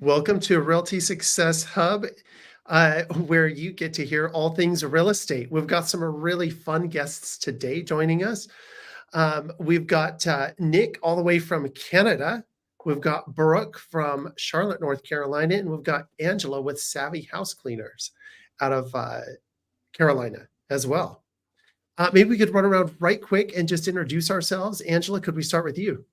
Welcome to Realty Success Hub, where you get to hear all things real estate. We've got some really fun guests today joining us. We've got Nick all the way from Canada. We've got Brooke from Charlotte, North Carolina, and we've got Angela with Savvy House Cleaners out of Carolina as well. Maybe we could run around right quick and just introduce ourselves. Angela, could we start with you?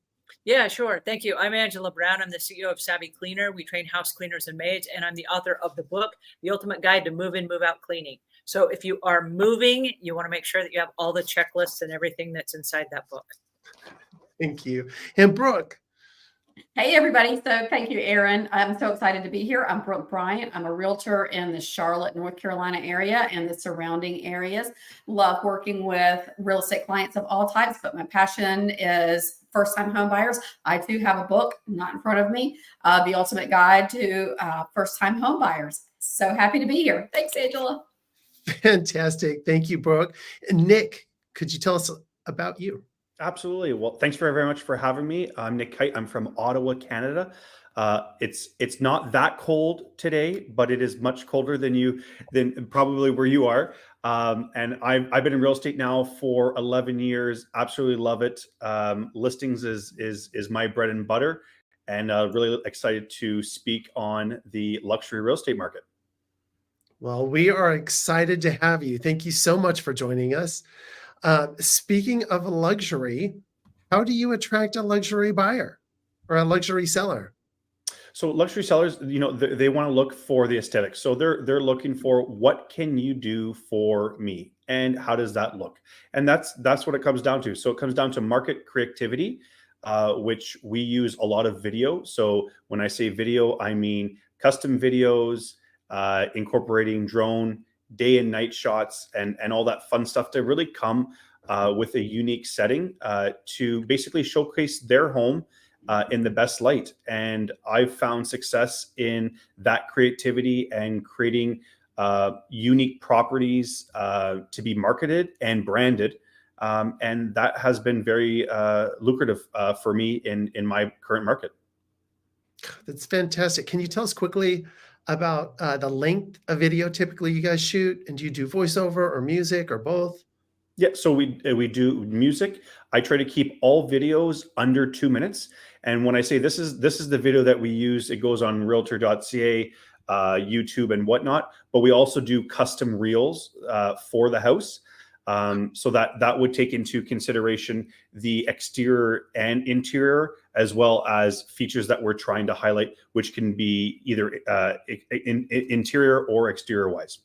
Yeah, sure. Thank you. I'm Angela Brown. I'm the CEO of Savvy Cleaner. We train house cleaners and maids, and I'm the author of the book, The Ultimate Guide to Move In, Move Out Cleaning. So if you are moving, you want to make sure that you have all the checklists and everything that's inside that book. Thank you. And Brooke. Hey, everybody. So thank you, Aaron. I'm so excited to be here. I'm Brooke Bryant. I'm a realtor in the Charlotte, North Carolina area and the surrounding areas. Love working with real estate clients of all types, but my passion is first-time home buyers. I too have a book, not in front of me, The Ultimate Guide to First-Time Home Buyers. So happy to be here. Thanks, Angela. Fantastic. Thank you, Brooke. And Nick, could you tell us about you? Absolutely. Well, thanks very much for having me. I'm Nick Kyte. I'm from Ottawa, Canada. It's not that cold today, but it is much colder than probably where you are. And I've been in real estate now for 11 years. Absolutely love it. Listings is my bread and butter, and really excited to speak on the luxury real estate market. Well, we are excited to have you. Thank you so much for joining us. Speaking of luxury, how do you attract a luxury buyer or a luxury seller? So luxury sellers, they want to look for the aesthetics. So they're looking for, what can you do for me, and how does that look? And that's what it comes down to. So it comes down to market creativity, which we use a lot of video. So when I say video, I mean custom videos, incorporating drone, day and night shots, and all that fun stuff to really come with a unique setting to basically showcase their home in the best light. And I've found success in that creativity and creating unique properties to be marketed and branded. And that has been very lucrative for me in my current market. That's fantastic. Can you tell us quickly about the length of video typically you guys shoot? And do you do voiceover or music or both? Yeah, so we do music. I try to keep all videos under 2 minutes. And when I say this is the video that we use, it goes on realtor.ca, YouTube and whatnot. But we also do custom reels for the house. So that would take into consideration the exterior and interior, as well as features that we're trying to highlight, which can be either interior or exterior wise.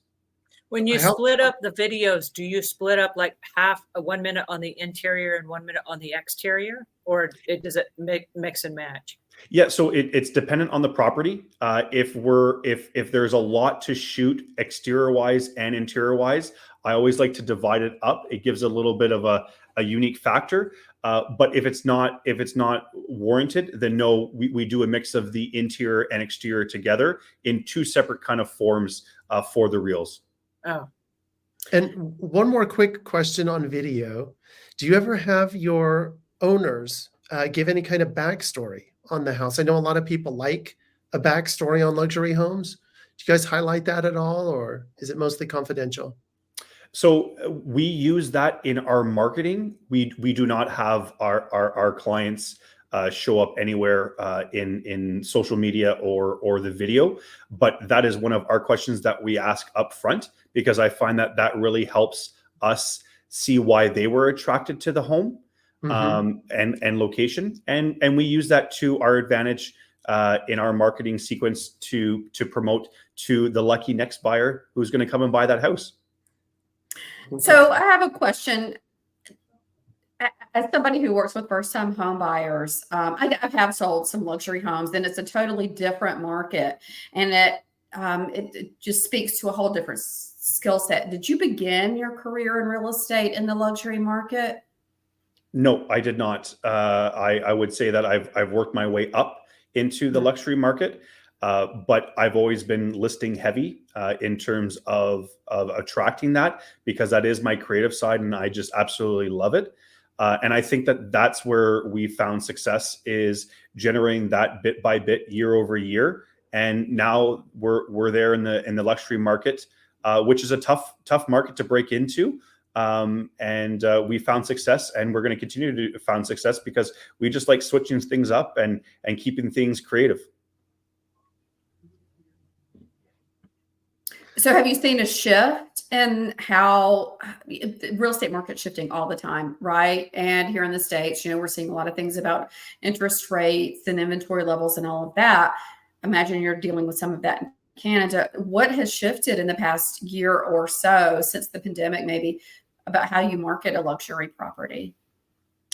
When you split up the videos, do you split up like half, 1 minute on the interior and 1 minute on the exterior, or does it mix and match? Yeah, so it's dependent on the property. If there's a lot to shoot exterior wise and interior wise, I always like to divide it up. It gives a little bit of a unique factor. But if it's not warranted, then no, we do a mix of the interior and exterior together in two separate kind of forms for the reels. Oh. And one more quick question on video. Do you ever have your owners give any kind of backstory on the house? I know a lot of people like a backstory on luxury homes. Do you guys highlight that at all, or is it mostly confidential? So we use that in our marketing. We do not have our clients show up anywhere in social media or the video, but that is one of our questions that we ask up front, because I find that really helps us see why they were attracted to the home. And location, and we use that to our advantage in our marketing sequence to promote to the lucky next buyer who's going to come and buy that house. So I have a question. As somebody who works with first-time home buyers, I have sold some luxury homes, and it's a totally different market, and it just speaks to a whole different skill set. Did you begin your career in real estate in the luxury market? No, I did not. I would say that I've worked my way up into the luxury market, but I've always been listing heavy in terms of attracting that, because that is my creative side, and I just absolutely love it. And I think that's where we found success, is generating that bit by bit, year over year, and now we're there in the luxury market, which is a tough market to break into. And we found success, and we're going to continue to find success because we just like switching things up and keeping things creative. So have you seen a shift in how the real estate market shifting all the time, right? And here in the States, we're seeing a lot of things about interest rates and inventory levels and all of that. Imagine you're dealing with some of that in Canada. What has shifted in the past year or so since the pandemic, maybe, about how you market a luxury property?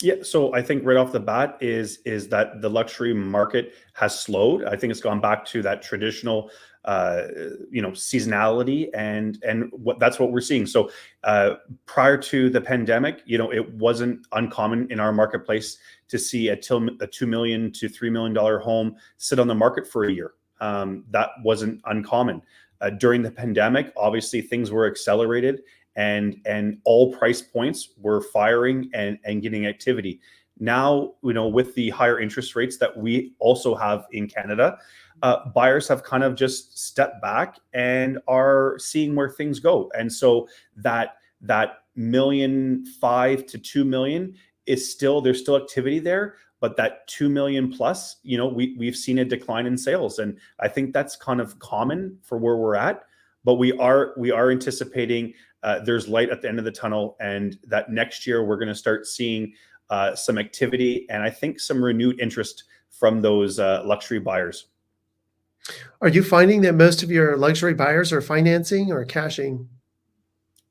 Yeah, so I think right off the bat is that the luxury market has slowed. I think it's gone back to that traditional, seasonality, and that's what we're seeing. So prior to the pandemic, it wasn't uncommon in our marketplace to see a $2 million to $3 million home sit on the market for a year. That wasn't uncommon. During the pandemic, obviously things were accelerated, and all price points were firing and getting activity. Now, with the higher interest rates that we also have in Canada, buyers have kind of just stepped back and are seeing where things go. And so that $1.5 million to $2 million is there's still activity there, but that 2 million plus, we've seen a decline in sales. And I think that's kind of common for where we're at, but we are anticipating there's light at the end of the tunnel, and that next year we're going to start seeing some activity, and I think some renewed interest from those luxury buyers. Are you finding that most of your luxury buyers are financing or cashing?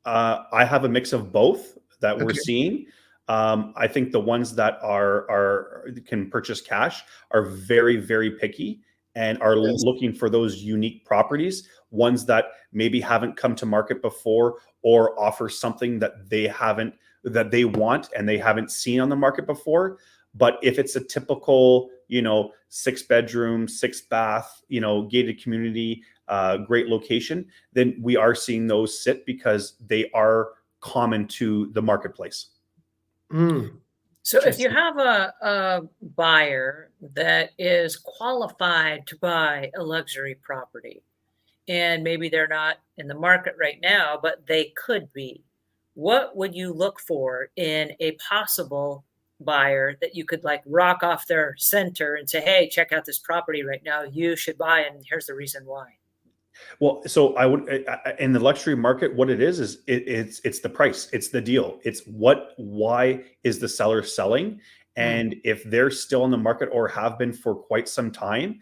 I have a mix of both that we're Okay. seeing. I think the ones that can purchase cash are very, very picky and are Yes. looking for those unique properties, ones that maybe haven't come to market before or offer something that they want and they haven't seen on the market before. But if it's a typical, 6-bedroom, 6-bath, gated community, great location, then we are seeing those sit because they are common to the marketplace. Mm, So if you interesting. have a buyer that is qualified to buy a luxury property, and maybe they're not in the market right now, but they could be, what would you look for in a possible buyer that you could like rock off their center and say, hey, check out this property right now, you should buy it, and here's the reason why? Well, so I would, in the luxury market, what it is it's the price, it's the deal, it's why is the seller selling, and if they're still in the market or have been for quite some time,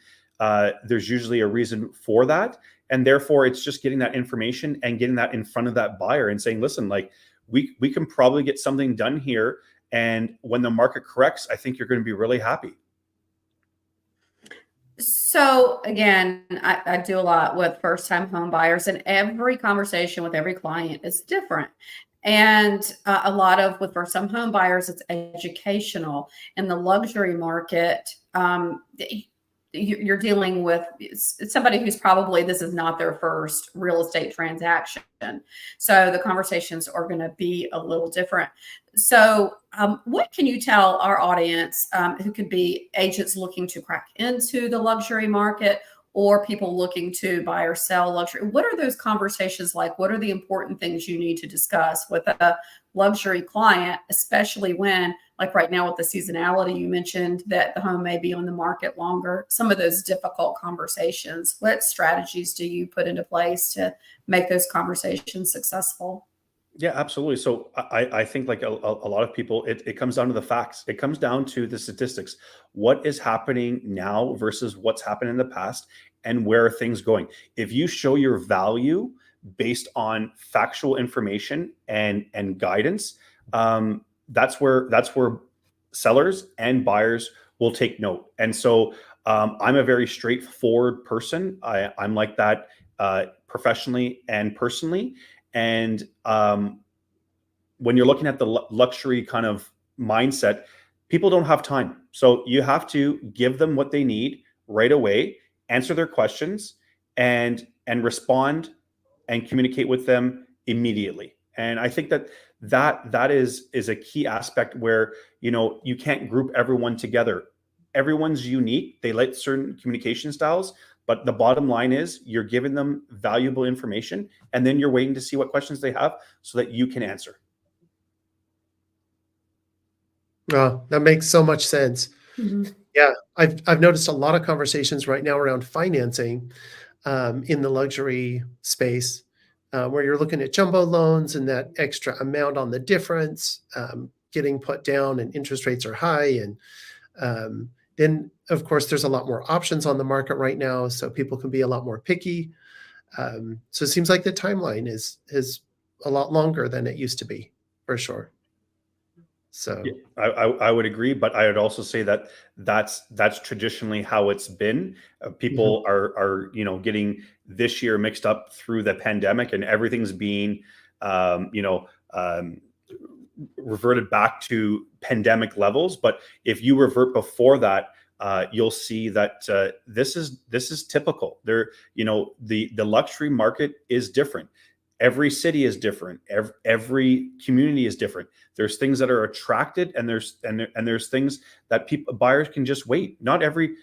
there's usually a reason for that, and therefore it's just getting that information and getting that in front of that buyer and saying, listen, like we can probably get something done here, and when the market corrects, I think you're going to be really happy. So again, I do a lot with first-time home buyers, and every conversation with every client is different. And a lot of with first-time home buyers, it's educational. In the luxury market, you're dealing with somebody who's probably, this is not their first real estate transaction. So the conversations are going to be a little different. So what can you tell our audience who could be agents looking to crack into the luxury market or people looking to buy or sell luxury? What are those conversations like? What are the important things you need to discuss with a luxury client, especially when, like right now with the seasonality, you mentioned that the home may be on the market longer, some of those difficult conversations? What strategies do you put into place to make those conversations successful? Yeah, absolutely. So I think like a lot of people, it comes down to the facts. It comes down to the statistics. What is happening now versus what's happened in the past, and where are things going? If you show your value based on factual information and guidance, that's where sellers and buyers will take note. And so I'm a very straightforward person. I'm like that professionally and personally. And when you're looking at the luxury kind of mindset, people don't have time. So you have to give them what they need right away, answer their questions, and respond and communicate with them immediately. And I think that is a key aspect where you can't group everyone together. Everyone's unique. They like certain communication styles. But the bottom line is you're giving them valuable information, and then you're waiting to see what questions they have so that you can answer. Well, that makes so much sense. Mhm. Yeah, I've noticed a lot of conversations right now around financing in the luxury space, where you're looking at jumbo loans and that extra amount on the difference getting put down, and interest rates are high. And then, of course, there's a lot more options on the market right now, so people can be a lot more picky. So it seems like the timeline is a lot longer than it used to be, for sure. So Yeah, I would agree, but I would also say that that's traditionally how it's been. mhm, People are getting this year mixed up through the pandemic, and everything's being um, you know um, reverted back to pandemic levels. But if you revert before that, you'll see that this is typical. The luxury market is different. Every city is different. Every community is different. There's things that are attracted, and there's things that buyers can just wait. Not every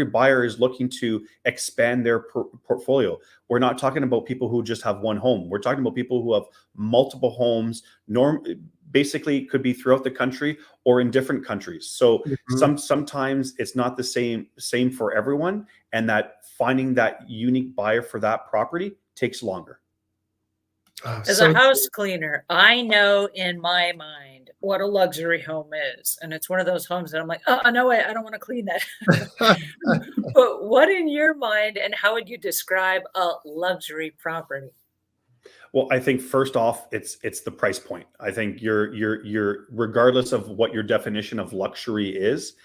buyer is looking to expand their portfolio. We're not talking about people who just have one home. We're talking about people who have multiple homes. Basically could be throughout the country or in different countries. So mhm. sometimes it's not the same for everyone, and that finding that unique buyer for that property takes longer. Oh, As a so house cleaner, I know in my mind what a luxury home is. And it's one of those homes that I'm like, oh, no way, I don't want to clean that. But what in your mind and how would you describe a luxury property? Well, I think first off, it's the price point. I think you're regardless of what your definition of luxury is,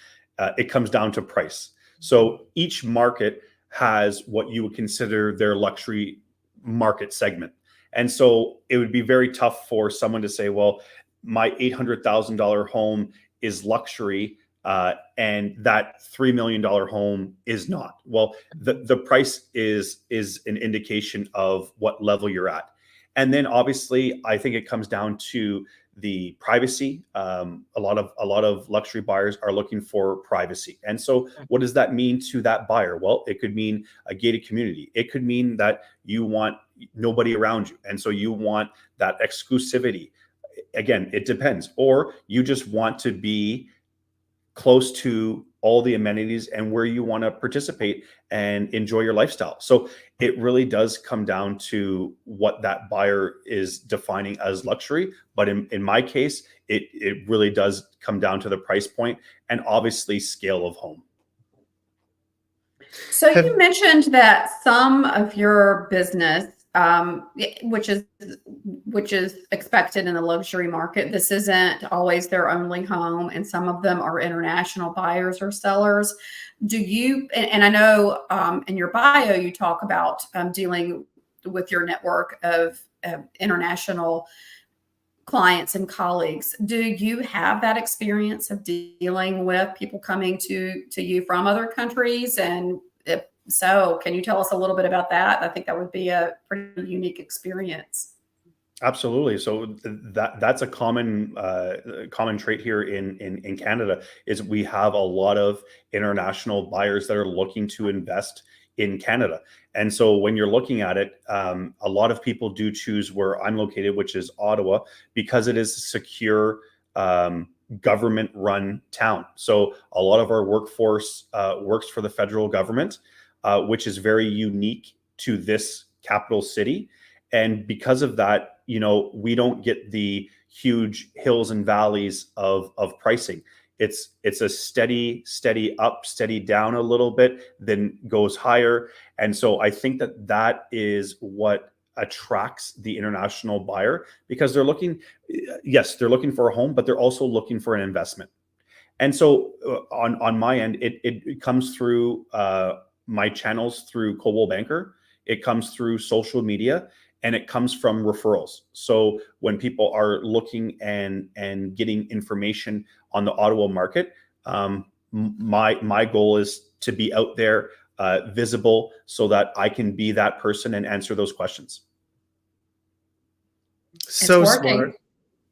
it comes down to price. So each market has what you would consider their luxury market segment, and so it would be very tough for someone to say, well, my $800,000 home is luxury. And that $3 million home is not. Well, the price is an indication of what level you're at. And then obviously, I think it comes down to the privacy. A lot of luxury buyers are looking for privacy. And so what does that mean to that buyer? Well, it could mean a gated community. It could mean that you want nobody around you, and so you want that exclusivity. Again, it depends. Or you just want to be close to all the amenities and where you want to participate and enjoy your lifestyle. So it really does come down to what that buyer is defining as luxury. But in my case, it really does come down to the price point and obviously scale of home. So have you mentioned that some of your business, which is expected in the luxury market, this isn't always their only home, and some of them are international buyers or sellers. Do you? And I know in your bio you talk about dealing with your network of international clients and colleagues. Do you have that experience of dealing with people coming to you from other countries? And if so, can you tell us a little bit about that? I think that would be a pretty unique experience. Absolutely. So that's a common trait here in Canada is we have a lot of international buyers that are looking to invest in Canada. And so when you're looking at it, a lot of people do choose where I'm located, which is Ottawa, because it is a secure government-run town. So a lot of our workforce works for the federal government, which is very unique to this capital city. And because of that, we don't get the huge hills and valleys of pricing. It's a steady up, steady down a little bit, then goes higher. And so I think that is what attracts the international buyer, because they're looking for a home, but they're also looking for an investment. And so on my end, it comes through my channels through Coldwell Banker. It comes through social media, and it comes from referrals. So when people are looking and getting information on the Ottawa market, my goal is to be out there, visible, so that I can be that person and answer those questions. It's so smart. working.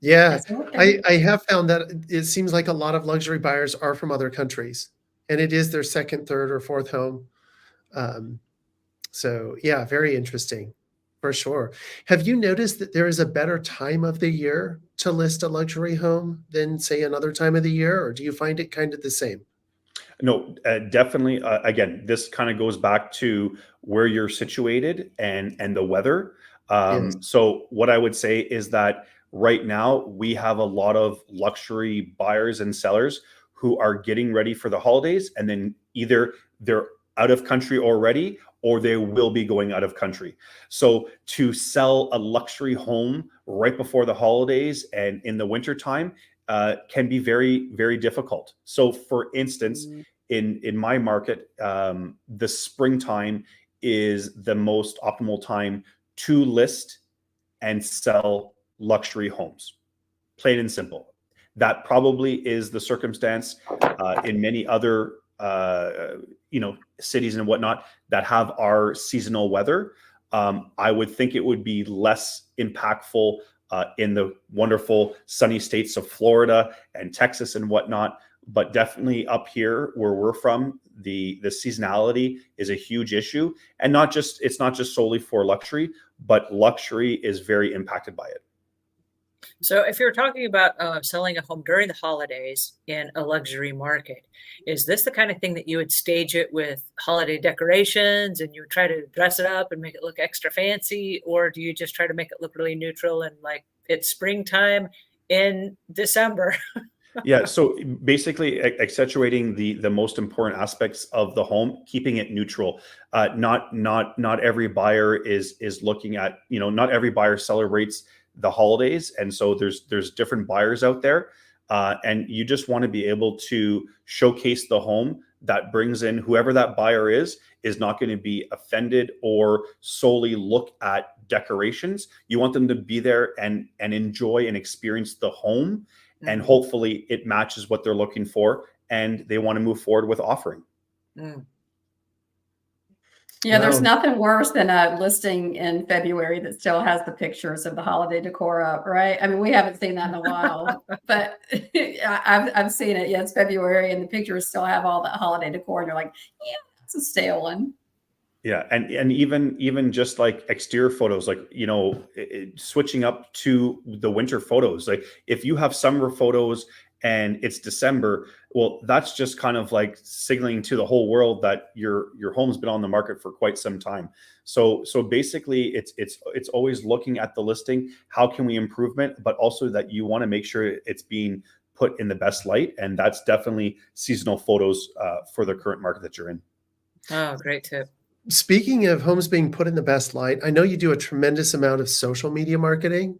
Yeah, It's working. I have found that it seems like a lot of luxury buyers are from other countries, and it is their second, third, or fourth home. So yeah, very interesting for sure. Have you noticed that there is a better time of the year to list a luxury home than say another time of the year, or do you find it kind of the same? No, definitely. Again, this kind of goes back to where you're situated and the weather. Yes. So what I would say is that right now we have a lot of luxury buyers and sellers who are getting ready for the holidays, and then either they're out of country already or they will be going out of country. So to sell a luxury home right before the holidays and in the wintertime can be very, very difficult. So for instance, in my market, the springtime is the most optimal time to list and sell luxury homes. Plain and simple. That probably is the circumstance in many other cities and whatnot that have our seasonal weather. I would think it would be less impactful in the wonderful sunny states of Florida and Texas and whatnot. But definitely up here where we're from, the seasonality is a huge issue, and it's not just solely for luxury, but luxury is very impacted by it. So if you're talking about selling a home during the holidays in a luxury market, is this the kind of thing that you would stage it with holiday decorations and you would try to dress it up and make it look extra fancy? Or do you just try to make it look really neutral and like it's springtime in December? Yeah, so basically accentuating the most important aspects of the home, keeping it neutral. Not every buyer is looking at, not every buyer celebrates the holidays, and so there's different buyers out there, and you just want to be able to showcase the home that brings in whoever that buyer is not going to be offended or solely look at decorations. You want them to be there and enjoy and experience the home, and Mhm. hopefully it matches what they're looking for and they want to move forward with offering. Mm. Yeah, there's Wow. nothing worse than a listing in February that still has the pictures of the holiday decor up, right? I mean, we haven't seen that in a while, but I've seen it. Yeah, it's February, and the pictures still have all that holiday decor, and you're like, yeah, that's a stale one. Yeah, and even just like exterior photos, like switching up to the winter photos. Like if you have summer photos and it's December, well, that's just kind of like signaling to the whole world that your home's been on the market for quite some time. So basically, it's always looking at the listing. How can we improve it? But also that you want to make sure it's being put in the best light, and that's definitely seasonal photos for the current market that you're in. Oh, great tip. Speaking of homes being put in the best light, I know you do a tremendous amount of social media marketing.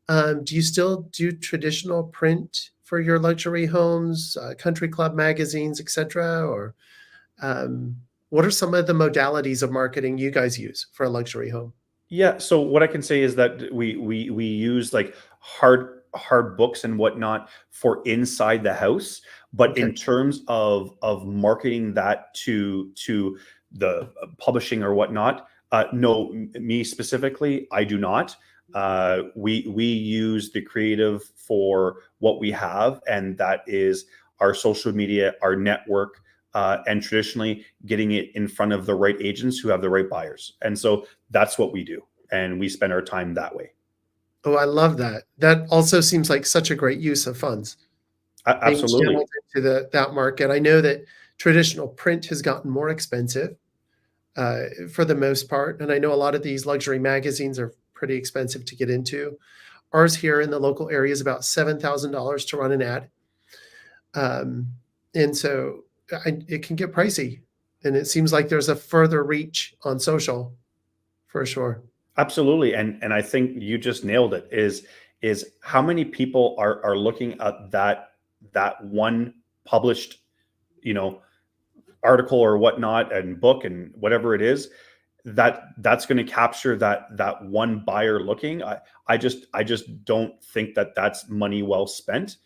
Do you still do traditional print for your luxury homes, country club magazines, etc.? Or what are some of the modalities of marketing you guys use for a luxury home? Yeah, so what I can say is that we use like hard books and whatnot for inside the house, but Okay. in terms of marketing that to the publishing or whatnot, no, me specifically, I do not. We use the creative for what we have, and that is our social media, our network, and traditionally getting it in front of the right agents who have the right buyers. And so that's what we do, and we spend our time that way. Oh, I love that. That also seems like such a great use of funds being Absolutely. channeled into that market. I know that traditional print has gotten more expensive for the most part, and I know a lot of these luxury magazines are pretty expensive to get into. Ours here in the local area is about $7,000 to run an ad. Um, and so it can get pricey. And it seems like there's a further reach on social for sure. Absolutely. And I think you just nailed it, is how many people are looking at that one published, you know, article or whatnot and book and whatever it is, that's going to capture that one buyer looking. I just don't think that that's money well spent.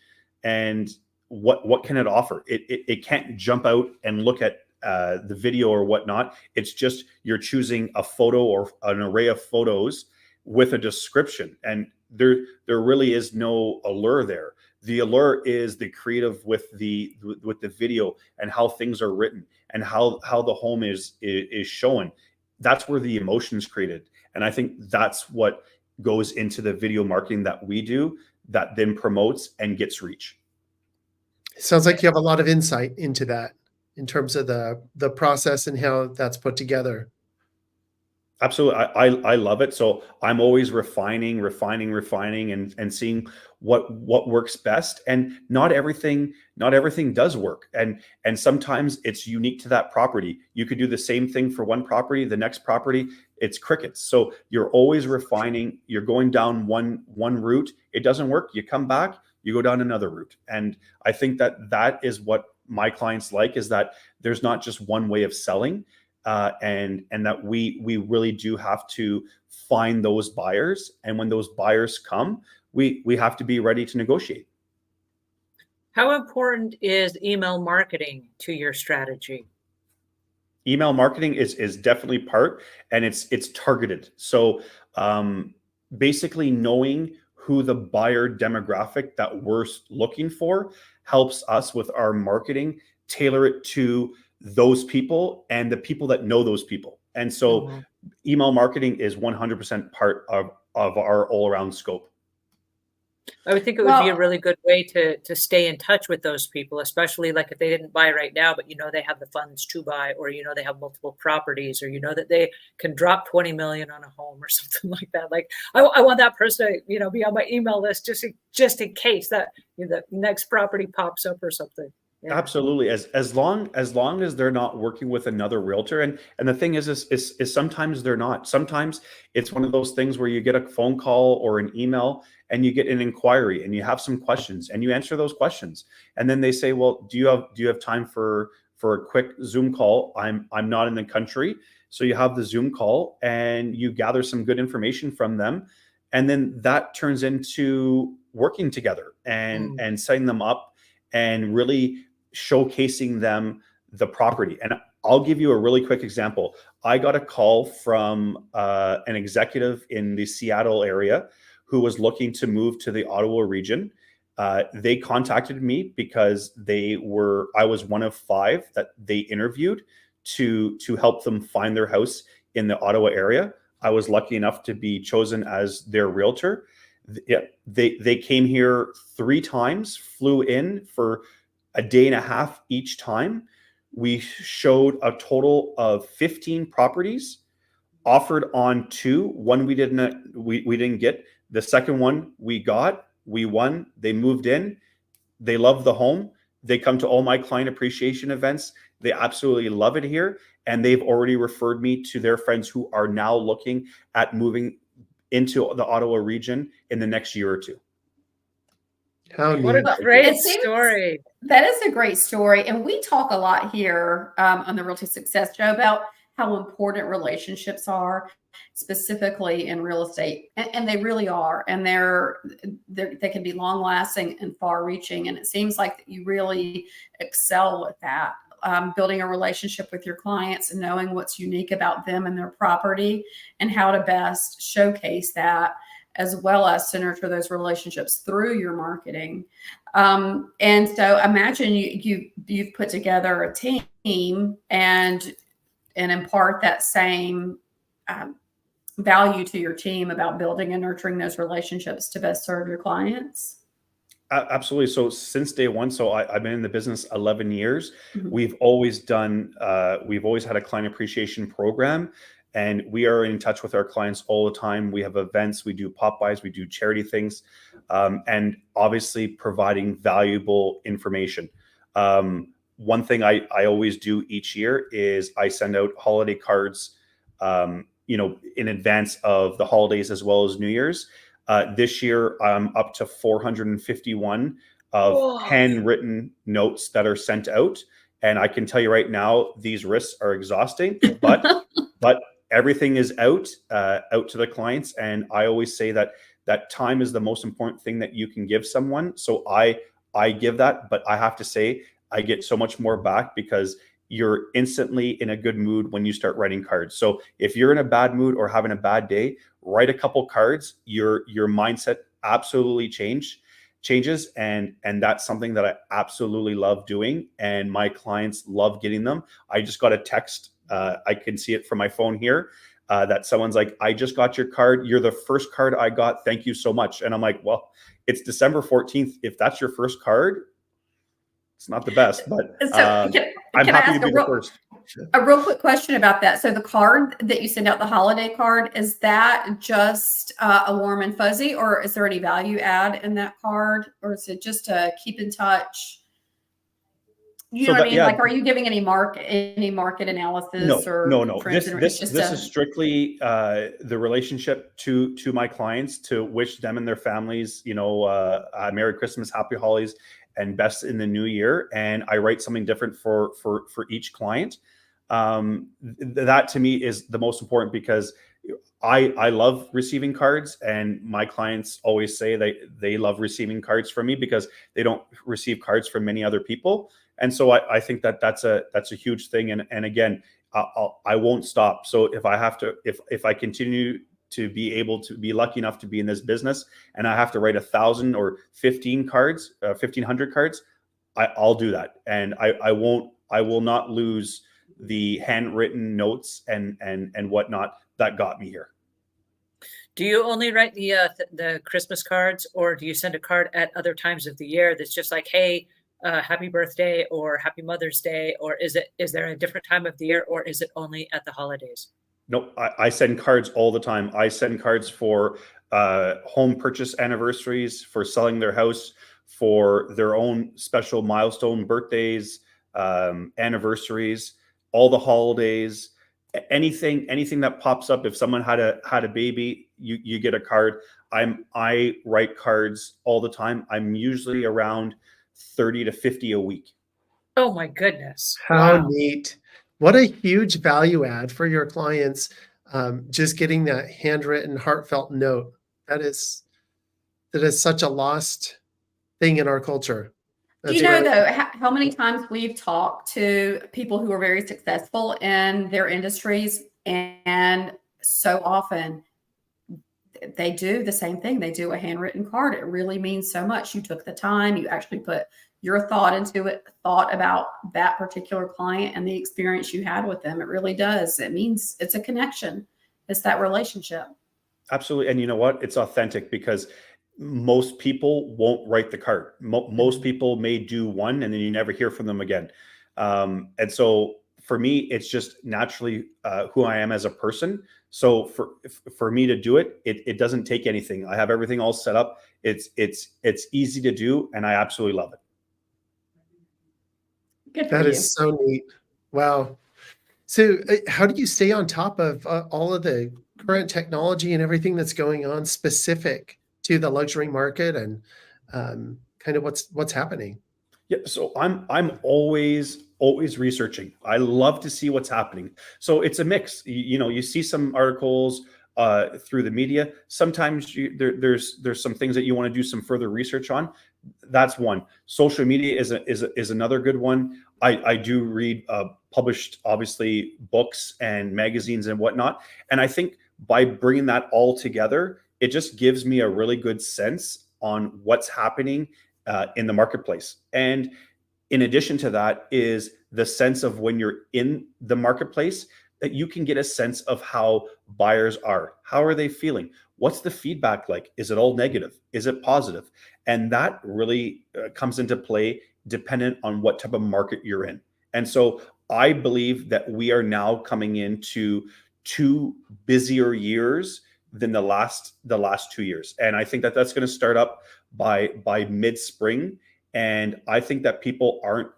And what can it offer? It can't jump out and look at the video or whatnot. It's just you're choosing a photo or an array of photos with a description, and there really is no allure there. The allure is the creative with the video and how things are written and how the home is shown. that's where the emotion is created. And I think that's what goes into the video marketing that we do that then promotes and gets reach. Sounds like you have a lot of insight into that in terms of the process and how that's put together. Absolutely. I love it. So I'm always refining and seeing what works best. And not everything does work. And sometimes it's unique to that property. You could do the same thing for one property, the next property, it's crickets. So you're always refining, you're going down one route, it doesn't work, you come back, you go down another route. And I think that is what my clients like, is that there's not just one way of selling. And that we really do have to find those buyers, and when those buyers come, we have to be ready to negotiate. How important is email marketing to your strategy? Email marketing is definitely part, and it's targeted. So basically knowing who the buyer demographic that we're looking for helps us with our marketing, tailor it to those people and the people that know those people. And so email marketing is 100% part of our all around scope. I would think it would be a really good way to stay in touch with those people, especially like if they didn't buy right now, but they have the funds to buy, or they have multiple properties, or that they can drop 20 million on a home or something like that. Like I want that person to be on my email list just in case that the next property pops up or something. Yeah. Absolutely. As long as they're not working with another realtor, and the thing is sometimes they're not. Sometimes it's one of those things where you get a phone call or an email and you get an inquiry and you have some questions and you answer those questions, and then they say, well, do you have time for a quick Zoom call? I'm not in the country. So you have the Zoom call and you gather some good information from them, and then that turns into working together and setting them up and really showcasing them the property. And I'll give you a really quick example. I got a call from an executive in the Seattle area who was looking to move to the Ottawa region. They contacted me because I was one of 5 that they interviewed to help them find their house in the Ottawa area. I was lucky enough to be chosen as their realtor. Yeah, they came here 3 times, flew in for a day and a half each time. We showed a total of 15 properties, offered on 2. One we didn't get. The second one we got, we won. They moved in. They love the home. They come to all my client appreciation events. They absolutely love it here. And they've already referred me to their friends who are now looking at moving into the Ottawa region in the next year or 2. What a great story. That is a great story. And we talk a lot here on the Realty Success Show about how important relationships are, specifically in real estate. And they really are. And they can be long lasting and far reaching. And it seems like that you really excel with that. Building a relationship with your clients and knowing what's unique about them and their property and how to best showcase that, as well as to nurture those relationships through your marketing. And so imagine you've put together a team and impart that same value to your team about building and nurturing those relationships to best serve your clients. Absolutely. So since day one, so I've been in the business 11 years. Mm-hmm. We've always had a client appreciation program, and we are in touch with our clients all the time. We have events, we do pop-bys, we do charity things, and obviously providing valuable information. One thing I always do each year is I send out holiday cards, in advance of the holidays as well as New Year's. This year, I'm up to 451 of handwritten notes that are sent out. And I can tell you right now, these risks are exhausting, but everything is out to the clients. And I always say that time is the most important thing that you can give someone. So I give that, but I have to say I get so much more back because you're instantly in a good mood when you start writing cards. So if you're in a bad mood or having a bad day, write a couple cards. Your mindset absolutely changes, and that's something that I absolutely love doing, and my clients love getting them. I just got a text I can see it from my phone here. That someone's like, I just got your card. You're the first card I got. Thank you so much. And I'm like, well, it's December 14th. If that's your first card, it's not the best, but So I'm can I happy ask to be the first. a real quick question about that? So the card that you send out, the holiday card, is that just a warm and fuzzy, or is there any value add in that card, or is it just to keep in touch? You So know what I that, mean? yeah, Like, are you giving any market analysis no, or no, no. for instance, it's just This is strictly the relationship to my clients, to wish them and their families, Merry Christmas, Happy Holidays, and best in the new year. And I write something different for each client. That to me is the most important, because I love receiving cards, and my clients always say they love receiving cards from me because they don't receive cards from many other people. And so I think that's a huge thing. And again, I won't stop. So if I continue to be able to be lucky enough to be in this business, and I have to write 1,000 or 1,500 cards, I'll do that. And I will not lose the handwritten notes and whatnot that got me here. Do you only write the Christmas cards, or do you send a card at other times of the year that's just like, hey, happy birthday or happy Mother's Day? Or is there a different time of the year, or is it only at the holidays? No, I send cards all the time. I send cards for home purchase anniversaries, for selling their house, for their own special milestone birthdays, anniversaries, all the holidays, anything that pops up. If someone had a baby, you get a card. I write cards all the time. I'm usually around 30 to 50 a week. Oh my goodness. How Wow. neat. What a huge value add for your clients. Just getting that handwritten, heartfelt note. That is such a lost thing in our culture. Do you That's know really though how many times we've talked to people who are very successful in their industries, and so often they do the same thing. They do a handwritten card. It really means so much. You took the time, you actually put your thought into it, thought about that particular client and the experience you had with them. It really does. It means it's a connection. It's that relationship. Absolutely. And you know what? It's authentic, because most people won't write the card. Most people may do one and then you never hear from them again. And so for me, it's just naturally who I am as a person. So for me to do it, it doesn't take anything. I have everything all set up. It's easy to do, and I absolutely love it. Good for that you. is so neat. Wow. So, how do you stay on top of all of the current technology and everything that's going on specific to the luxury market, and kind of what's happening? Yeah, so I'm always researching. I love to see what's happening. So it's a mix. You see some articles through the media. Sometimes there's some things that you want to do some further research on. That's one. Social media is another good one. I do read published, obviously, books and magazines and whatnot. And I think by bringing that all together, it just gives me a really good sense on what's happening in the marketplace. And in addition to that is the sense of when you're in the marketplace, that you can get a sense of how buyers are. How are they feeling? What's the feedback like? Is it all negative? Is it positive? And that really comes into play dependent on what type of market you're in. And so I believe that we are now coming into 2 busier years than the last 2 years. And I think that that's going to start up by mid-spring. And I think that people aren't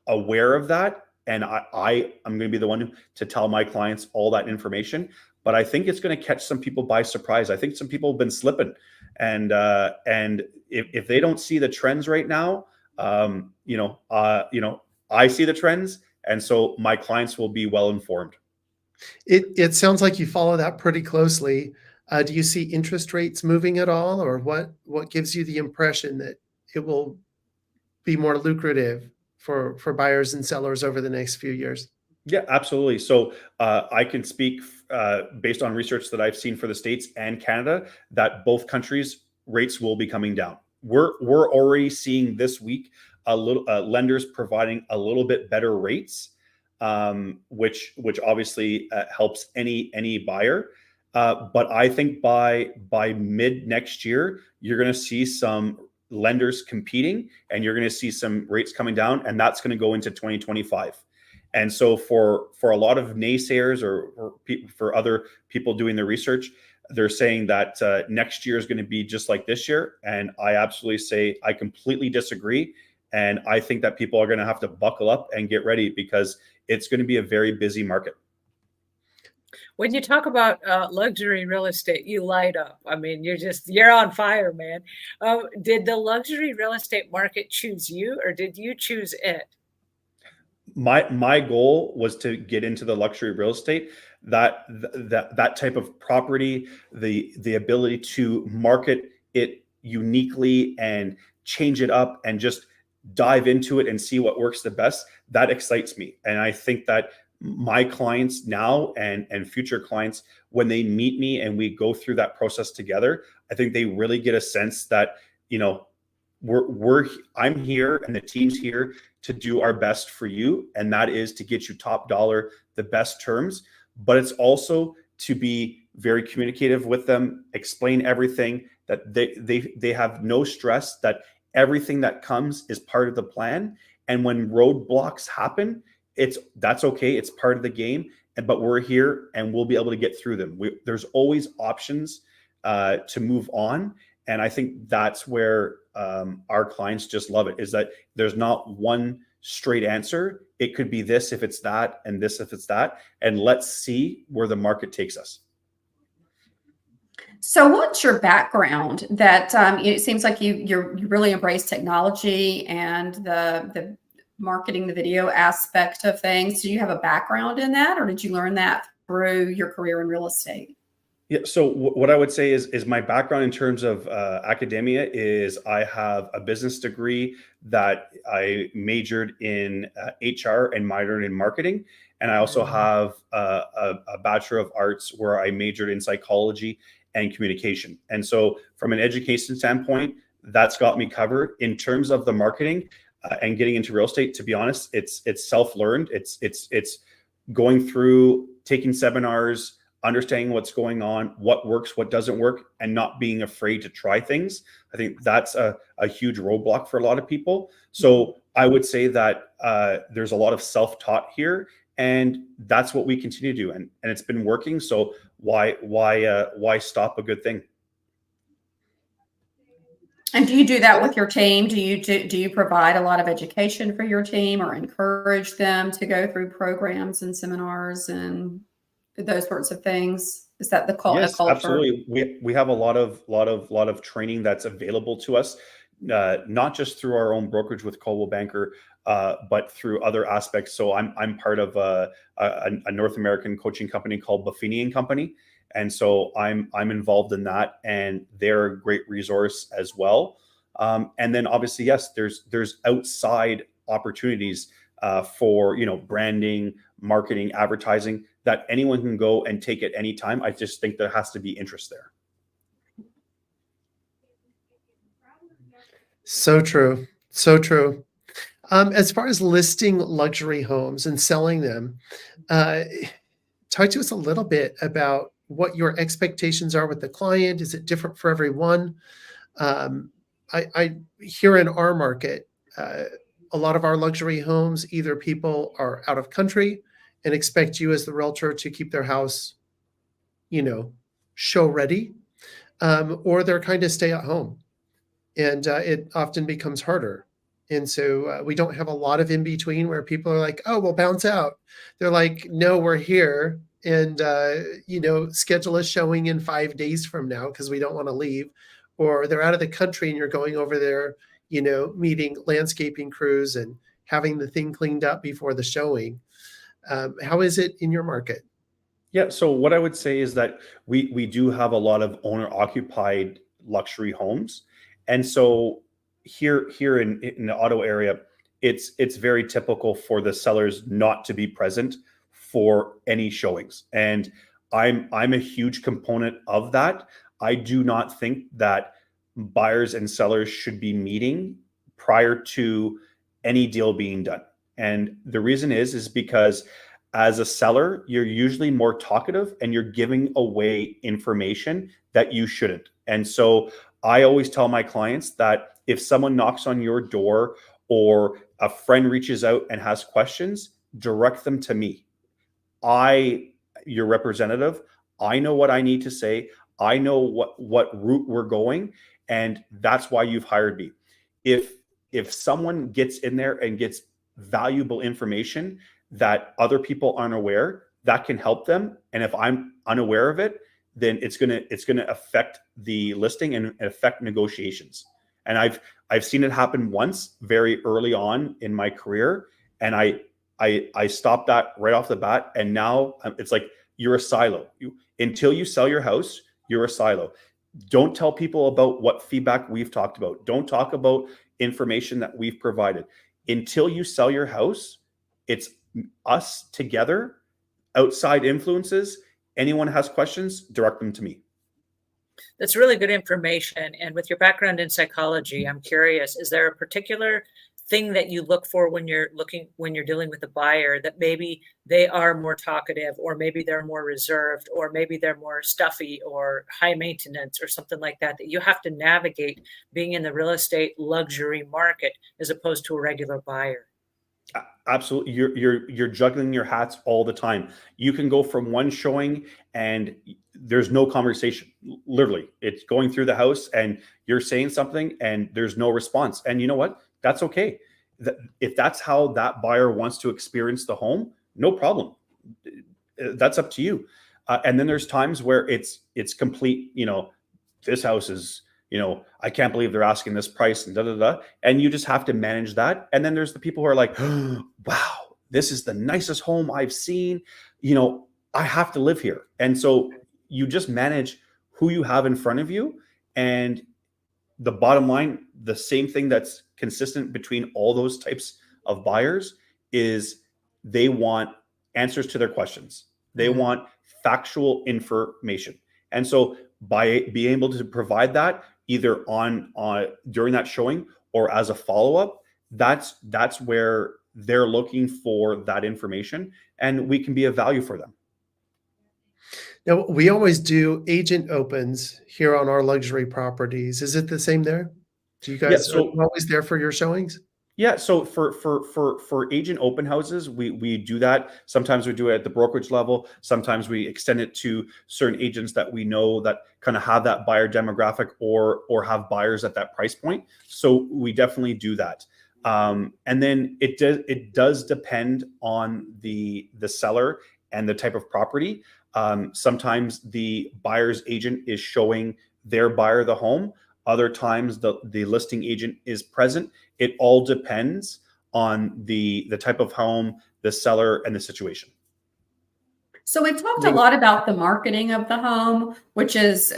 aware of that. And I'm going to be the one to tell my clients all that information. But I think it's going to catch some people by surprise. I think some people have been slipping, and if they don't see the trends right now, I see the trends, and so my clients will be well informed. It sounds like you follow that pretty closely. Do you see interest rates moving at all, or what gives you the impression that it will be more lucrative for buyers and sellers over the next few years? Yeah, absolutely. So I can speak based on research that I've seen for the States and Canada, that both countries' rates will be coming down. We're already seeing this week a little lenders providing a little bit better rates. which obviously helps any buyer. But I think by mid next year, you're going to see some lenders competing, and you're going to see some rates coming down, and that's going to go into 2025. And so for a lot of naysayers or for other people doing the research, they're saying that next year is going to be just like this year. And I absolutely say I completely disagree. And I think that people are going to have to buckle up and get ready, because it's going to be a very busy market. When you talk about luxury real estate, you light up. I mean, you're on fire, man. Did the luxury real estate market choose you, or did you choose it? My goal was to get into the luxury real estate, that type of property, the ability to market it uniquely and change it up and just dive into it and see what works the best. That excites me. And I think that my clients now and future clients, when they meet me and we go through that process together, I think they really get a sense that, I'm here and the team's here to do our best for you. And that is to get you top dollar, the best terms, but it's also to be very communicative with them, explain everything, that they have no stress, that everything that comes is part of the plan. And when roadblocks happen, that's okay. It's part of the game. But we're here and we'll be able to get through them. There's always options to move on. And I think that's where our clients just love it, is that there's not one straight answer. It could be this if it's that, and this if it's that. And let's see where the market takes us. So what's your background? That it seems like you really embrace technology and the marketing, the video aspect of things. Do you have a background in that, or did you learn that through your career in real estate? Yeah. So what I would say is my background in terms of academia is I have a business degree that I majored in HR and minored in marketing. And I also have a Bachelor of Arts where I majored in psychology and communication. And so from an education standpoint, that's got me covered. In terms of the marketing and getting into real estate, to be honest, it's self-learned. It's going through, taking seminars, understanding what's going on, what works, what doesn't work, and not being afraid to try things. I think that's a huge roadblock for a lot of people. So I would say that there's a lot of self-taught here, and that's what we continue to do. And it's been working. So why stop a good thing? And do you do that with your team? Do you provide a lot of education for your team, or encourage them to go through programs and seminars and those sorts of things? Is that the culture? Yes, absolutely. We have a lot of training that's available to us, not just through our own brokerage with Coldwell Banker, but through other aspects. So I'm part of a North American coaching company called Buffini and Company, and so I'm involved in that, and they're a great resource as well. And then obviously, yes, there's outside opportunities for branding, marketing, advertising, that anyone can go and take at any time. I just think there has to be interest there. So true. So true. As far as listing luxury homes and selling them, talk to us a little bit about what your expectations are with the client. Is it different for everyone? I here in our market, a lot of our luxury homes, either people are out of country and expect you as the realtor to keep their house, show ready, or they're kind of stay at home, and it often becomes harder. And so we don't have a lot of in between where people are like, oh, we'll bounce out. They're like, no, we're here, and schedule a showing in 5 days from now because we don't want to leave. Or they're out of the country and you're going over there, meeting landscaping crews and having the thing cleaned up before the showing. How is it in your market? Yeah. So what I would say is that we do have a lot of owner occupied luxury homes. And so here in the Ottawa area, it's very typical for the sellers not to be present for any showings. And I'm a huge component of that. I do not think that buyers and sellers should be meeting prior to any deal being done. And the reason is because as a seller, you're usually more talkative and you're giving away information that you shouldn't. And so I always tell my clients that if someone knocks on your door or a friend reaches out and has questions, direct them to me. Your representative, I know what I need to say. I know what route we're going, and that's why you've hired me. If someone gets in there and gets valuable information that other people aren't aware, that can help them. And if I'm unaware of it, then it's gonna affect the listing and affect negotiations. And I've seen it happen once very early on in my career, and I stopped that right off the bat. And now it's like you're a silo. Until you sell your house, you're a silo. Don't tell people about what feedback we've talked about. Don't talk about information that we've provided. Until you sell your house, it's us together, outside influences. Anyone has questions, direct them to me. That's really good information. And with your background in psychology, I'm curious, is there a particular thing that you look for when you're dealing with a buyer, that maybe they are more talkative, or maybe they're more reserved, or maybe they're more stuffy or high maintenance or something like that, that you have to navigate being in the real estate luxury market as opposed to a regular buyer? Absolutely. You're juggling your hats all the time. You can go from one showing and there's no conversation. Literally, it's going through the house and you're saying something and there's no response. And you know what? That's okay. If that's how that buyer wants to experience the home, no problem. That's up to you. And then there's times where it's complete, this house is, I can't believe they're asking this price and and you just have to manage that. And then there's the people who are like, oh, wow, this is the nicest home I've seen. I have to live here. And so you just manage who you have in front of you. And the bottom line, the same thing that's consistent between all those types of buyers is they want answers to their questions. They want factual information. And so by being able to provide that either on during that showing or as a follow-up, that's where they're looking for that information, and we can be of value for them. Now, we always do agent opens here on our luxury properties. Is it the same there? Do you guys so are always there for your showings? Yeah, so for agent open houses, we do that. Sometimes we do it at the brokerage level. Sometimes we extend it to certain agents that we know that kind of have that buyer demographic or have buyers at that price point. So we definitely do that. And then it does depend on the seller and the type of property. Sometimes the buyer's agent is showing their buyer the home. Other times the listing agent is present. It all depends on the type of home, the seller, and the situation. So we've talked a lot about the marketing of the home, which is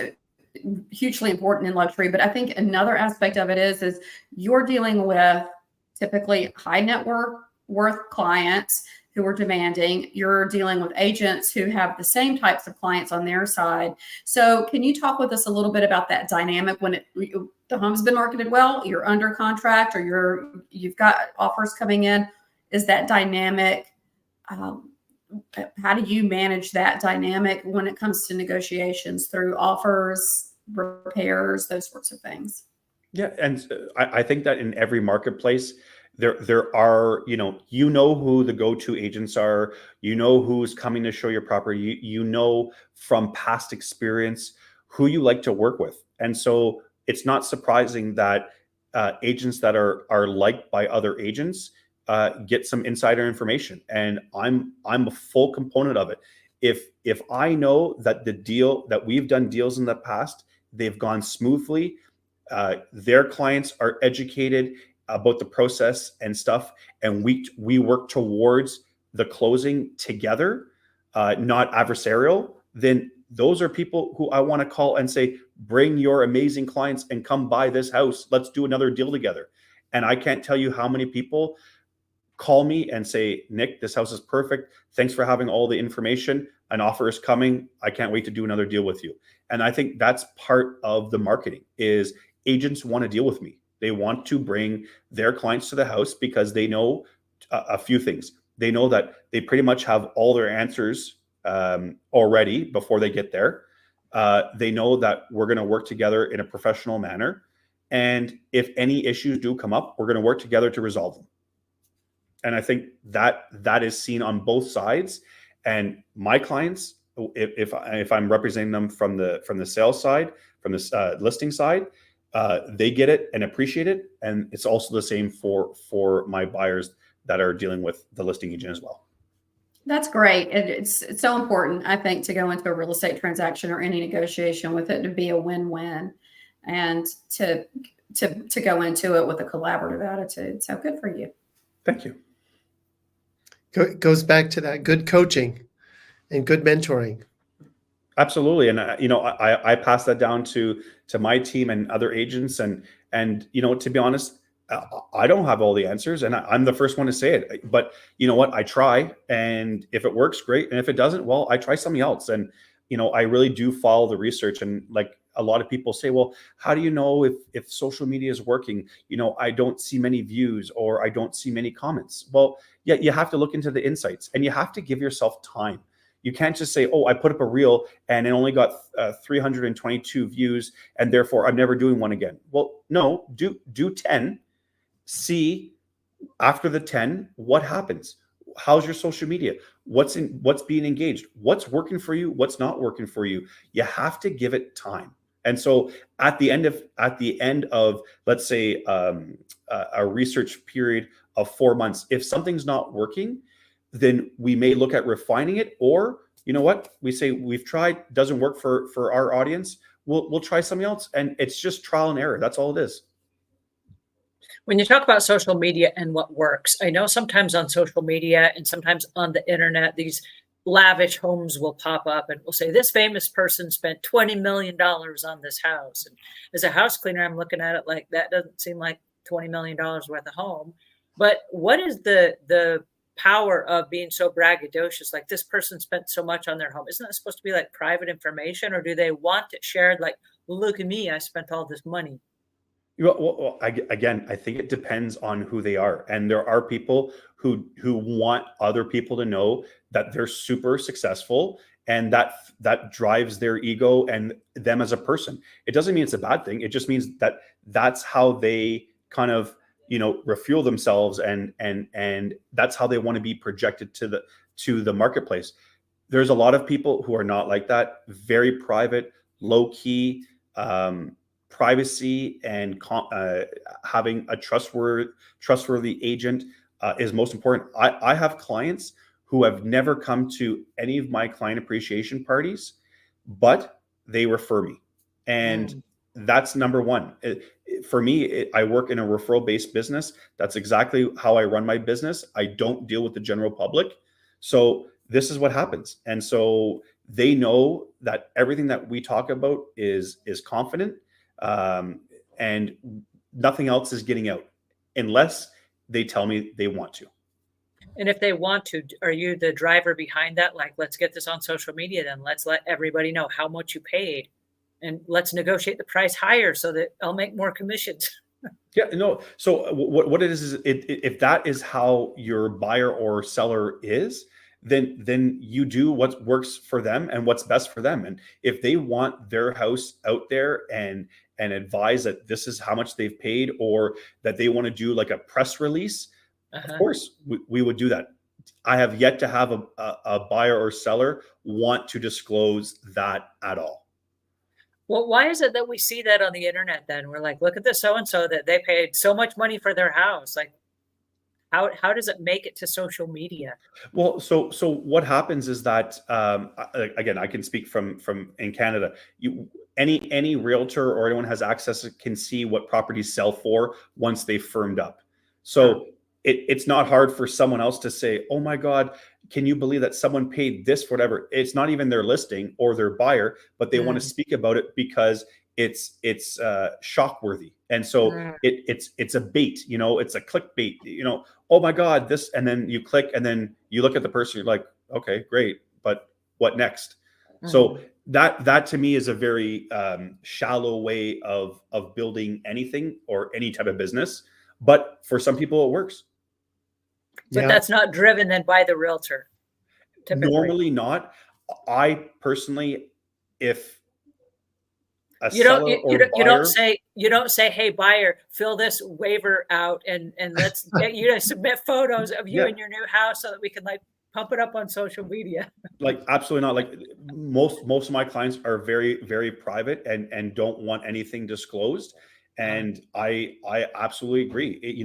hugely important in luxury. But I think another aspect of it is you're dealing with typically high net worth clients who are demanding. You're dealing with agents who have the same types of clients on their side. So can you talk with us a little bit about that dynamic when the home's been marketed well, you're under contract, or you've got offers coming in? Is that dynamic? How do you manage that dynamic when it comes to negotiations through offers, repairs, those sorts of things? Yeah, and I think that in every marketplace, there are, who the go-to agents are, who's coming to show your property, from past experience who you like to work with. And so it's not surprising that agents that are liked by other agents get some insider information. And I'm a full component of it. If I know that the deal that we've done deals in the past, they've gone smoothly, their clients are educated about the process and stuff, and we work towards the closing together, not adversarial, then those are people who I want to call and say, bring your amazing clients and come buy this house. Let's do another deal together. And I can't tell you how many people call me and say, Nick, this house is perfect. Thanks for having all the information. An offer is coming. I can't wait to do another deal with you. And I think that's part of the marketing is agents want to deal with me. They want to bring their clients to the house because they know a few things. They know that they pretty much have all their answers already before they get there. They know that we're going to work together in a professional manner. And if any issues do come up, we're going to work together to resolve them. And I think that is seen on both sides. And my clients, if I'm representing them from the sales side, from the listing side, they get it and appreciate it. And it's also the same for my buyers that are dealing with the listing agent as well. That's great. It's so important, I think, to go into a real estate transaction or any negotiation with it to be a win-win, and to go into it with a collaborative attitude. So good for you. Thank you. It goes back to that good coaching and good mentoring. Absolutely. And I pass that down to my team and other agents. And to be honest, I don't have all the answers, and I'm the first one to say it. But you know what? I try, and if it works, great. And if it doesn't, well, I try something else. And I really do follow the research. And like a lot of people say, well, how do you know if social media is working? I don't see many views, or I don't see many comments. Well, yeah, you have to look into the insights, and you have to give yourself time. You can't just say, oh, I put up a reel and it only got 322 views, and therefore I'm never doing one again. Well, no, do 10. See after the 10, what happens? How's your social media? What's being engaged? What's working for you? What's not working for you? You have to give it time. And so at the end of let's say a research period of 4 months, if something's not working, then we may look at refining it. Or you know what, we say we've tried, doesn't work for our audience. We'll try something else, and it's just trial and error. That's all it is. When you talk about social media and what works, I know sometimes on social media and sometimes on the internet, these lavish homes will pop up and will say, this famous person spent $20 million on this house. And as a house cleaner, I'm looking at it like, that doesn't seem like $20 million worth of home. But what is the power of being so braggadocious? Like, this person spent so much on their home. Isn't that supposed to be like private information? Or do they want it shared like, look at me, I spent all this money? Well, again, I think it depends on who they are. And there are people who want other people to know that they're super successful, and that drives their ego and them as a person. It doesn't mean it's a bad thing. It just means that that's how they kind of, refuel themselves, and that's how they want to be projected to the marketplace. There's a lot of people who are not like that. Very private, low key, privacy, and having a trustworthy agent is most important. I have clients who have never come to any of my client appreciation parties, but they refer me. And that's number one. For me, I work in a referral-based business. That's exactly how I run my business. I don't deal with the general public. So this is what happens. And so they know that everything that we talk about is confident. And nothing else is getting out unless they tell me they want to. And if they want to, are you the driver behind that? Like, let's get this on social media, then let's let everybody know how much you paid, and let's negotiate the price higher so that I'll make more commissions. Yeah, no. So what it is if that is how your buyer or seller is, then you do what works for them and what's best for them. And if they want their house out there and advise that this is how much they've paid, or that they want to do like a press release, of course we would do that. I have yet to have a buyer or seller want to disclose that at all. Well, why is it that we see that on the internet then? We're like, look at this so-and-so that they paid so much money for their house. Like, how does it make it to social media? Well, so what happens is that again, I can speak from in Canada. Any realtor or anyone has access can see what properties sell for once they've firmed up. So it's not hard for someone else to say, oh my God, can you believe that someone paid this for whatever? It's not even their listing or their buyer, but they want to speak about it because it's shockworthy. And so it's a bait, it's a clickbait, oh my God, this, and then you click and then you look at the person, you're like, okay, great, but what next? So that to me is a very shallow way of building anything or any type of business. But for some people it works. But Yeah. that's not driven then by the realtor, typically. Normally not. I personally, if a You don't seller or you buyer, don't say, hey buyer, fill this waiver out and let's get you to submit photos of you Yeah. in your new house so that we can like pump it up on social media. like absolutely not. Like most of my clients are very private and don't want anything disclosed. And I absolutely agree.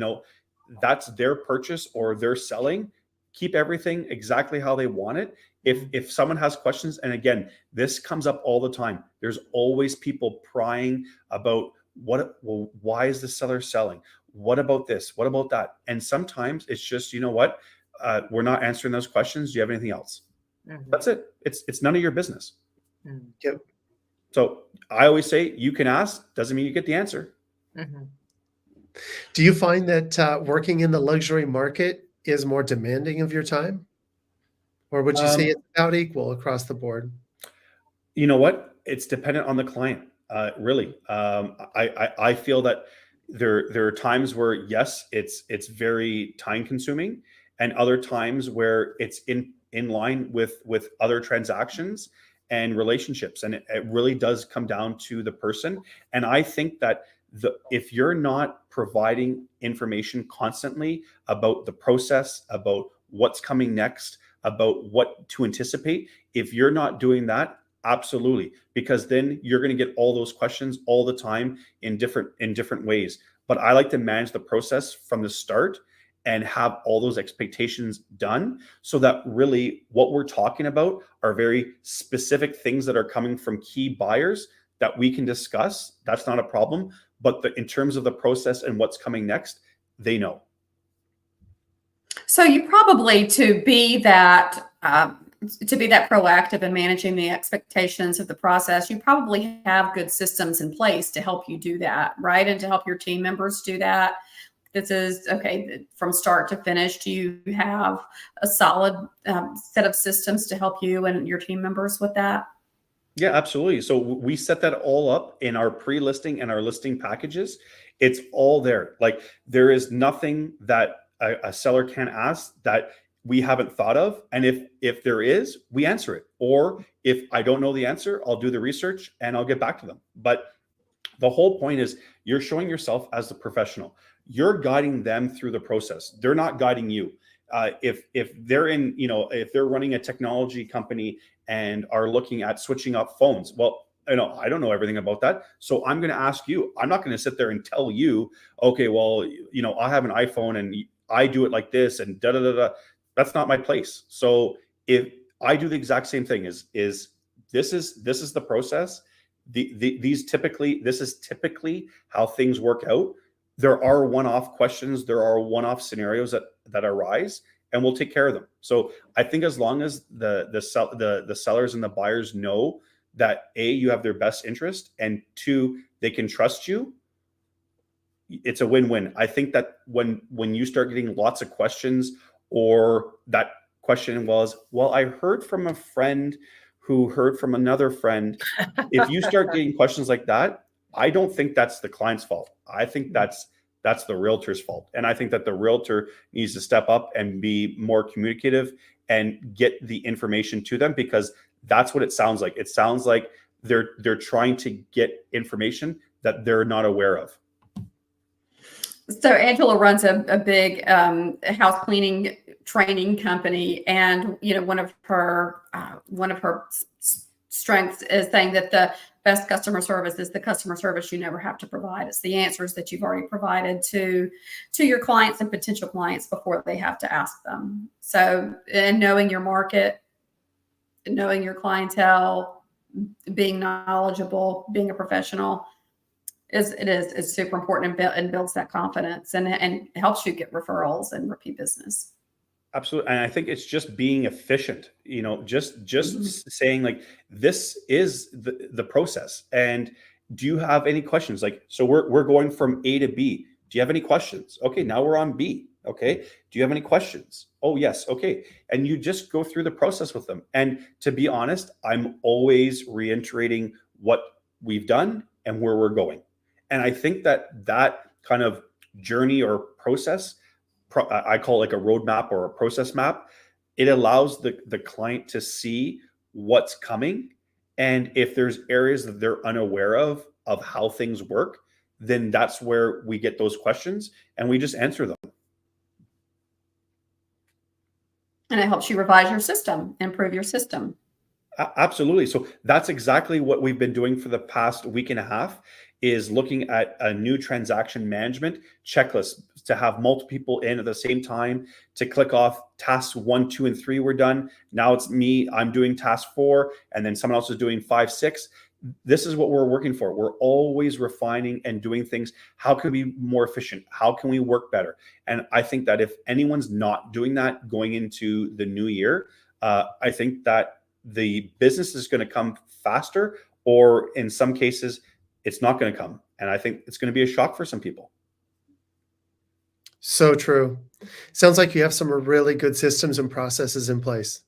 That's their purchase or they're selling. Keep everything exactly how they want it. If someone has questions, and again, this comes up all the time. There's always people prying about why is the seller selling? What about this? What about that? And sometimes it's just, what? We're not answering those questions. Do you have anything else? That's it. It's none of your business. Yep. So I always say you can ask, doesn't mean you get the answer. Do you find that working in the luxury market is more demanding of your time? Or would you say it's about equal across the board? You know what? It's dependent on the client. Really, I feel that there are times where yes, it's very time consuming, and other times where it's in line with other transactions and relationships, and it really does come down to the person. And I think that if you're not providing information constantly about the process, about what's coming next, about what to anticipate, if you're not doing that, absolutely, because then you're going to get all those questions all the time in different ways. But I like to manage the process from the start and have all those expectations done so that really what we're talking about are very specific things that are coming from key buyers that we can discuss. That's not a problem. But in terms of the process and what's coming next, they know. So you probably to be that proactive in managing the expectations of the process, you probably have good systems in place to help you do that, right? And to help your team members do that. This is okay from start to finish. Do you have a solid set of systems to help you and your team members with that? Yeah, absolutely. So we set that all up in our pre-listing and our listing packages. It's all there. Like there is nothing that a seller can ask that we haven't thought of. And if there is, we answer it. Or if I don't know the answer, I'll do the research and I'll get back to them. But the whole point is you're showing yourself as the professional. You're guiding them through the process. They're not guiding you. If they're if they're running a technology company and are looking at switching up phones, well, I don't know everything about that. So I'm going to ask you. I'm not going to sit there and tell you, okay, well, I have an iPhone and I do it like this and da da da da. That's not my place. So if I do the exact same thing, this is the process. This is typically how things work out. There are one-off questions, there are one-off scenarios that arise, and we'll take care of them. So I think as long as the sellers and the buyers know that A, you have their best interest, and two, they can trust you, it's a win-win. I think that when you start getting lots of questions, or that question was, well, I heard from a friend who heard from another friend. If you start getting questions like that, I don't think that's the client's fault. I think that's the realtor's fault. And I think that the realtor needs to step up and be more communicative and get the information to them, because that's what it sounds like. It sounds like they're trying to get information that they're not aware of. So Angela runs a big house cleaning training company, and one of her strengths is saying that the best customer service is the customer service you never have to provide. It's the answers that you've already provided to your clients and potential clients before they have to ask them. So, and knowing your market, knowing your clientele, being knowledgeable, being a professional is super important and builds that confidence and helps you get referrals and repeat business. Absolutely. And I think it's just being efficient, just saying like, this is the process. And do you have any questions? Like, so we're going from A to B. Do you have any questions? Okay, now we're on B. Okay. Do you have any questions? Oh, yes. Okay. And you just go through the process with them. And to be honest, I'm always reiterating what we've done and where we're going. And I think that kind of journey or process I call it like a roadmap or a process map. It allows the client to see what's coming. And if there's areas that they're unaware of how things work, then that's where we get those questions and we just answer them. And it helps you revise your system, improve your system. Absolutely. So that's exactly what we've been doing for the past week and a half, is looking at a new transaction management checklist to have multiple people in at the same time, to click off tasks 1, 2, and 3 were done. Now it's me, I'm doing task 4, and then someone else is doing 5, 6. This is what we're working for. We're always refining and doing things. How can we be more efficient? How can we work better? And I think that if anyone's not doing that going into the new year, I think that the business is going to come faster, or in some cases, it's not going to come. And I think it's going to be a shock for some people. So true. Sounds like you have some really good systems and processes in place.